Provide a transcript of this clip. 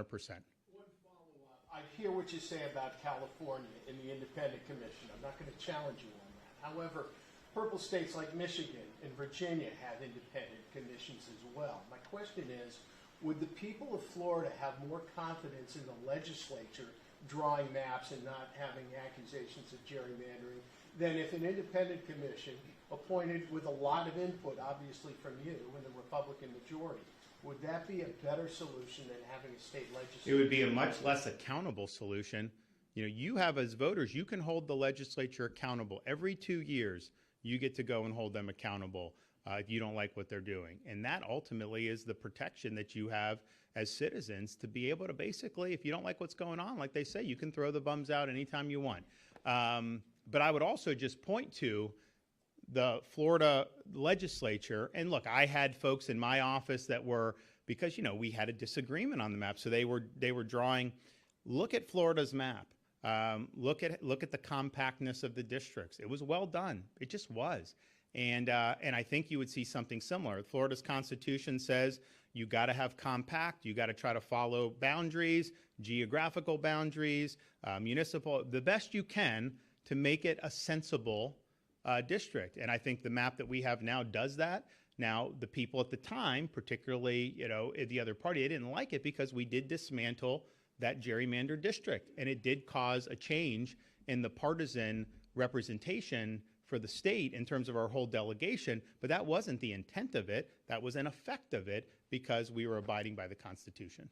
100%. One follow-up. I hear what you say about California and the Independent Commission. I'm not going to challenge you on that. However, purple states like Michigan and Virginia have independent commissions as well. My question is, would the people of Florida have more confidence in the legislature drawing maps and not having accusations of gerrymandering than if an independent commission appointed with a lot of input, obviously from you and the Republican majority, would that be a better solution than having a state legislature? It would be a much less accountable solution. You know, you have as voters, you can hold the legislature accountable. Every 2 years, you get to go and hold them accountable if you don't like what they're doing. And that ultimately is the protection that you have as citizens to be able to basically, if you don't like what's going on, like they say, you can throw the bums out anytime you want. But I would also just point to the Florida legislature. And look, I had folks in my office that were, because, you know, we had a disagreement on the map. So they were drawing, look at Florida's map. Look at the compactness of the districts. It was well done. It just was. And I think you would see something similar. Florida's Constitution says you got to have compact. You got to try to follow boundaries, geographical boundaries, municipal, the best you can to make it a sensible district. And I think the map that we have now does that. Now, the people at the time, particularly, you know, the other party, they didn't like it because we did dismantle that gerrymandered district. And it did cause a change in the partisan representation for the state in terms of our whole delegation, but that wasn't the intent of it. That was an effect of it because we were abiding by the Constitution.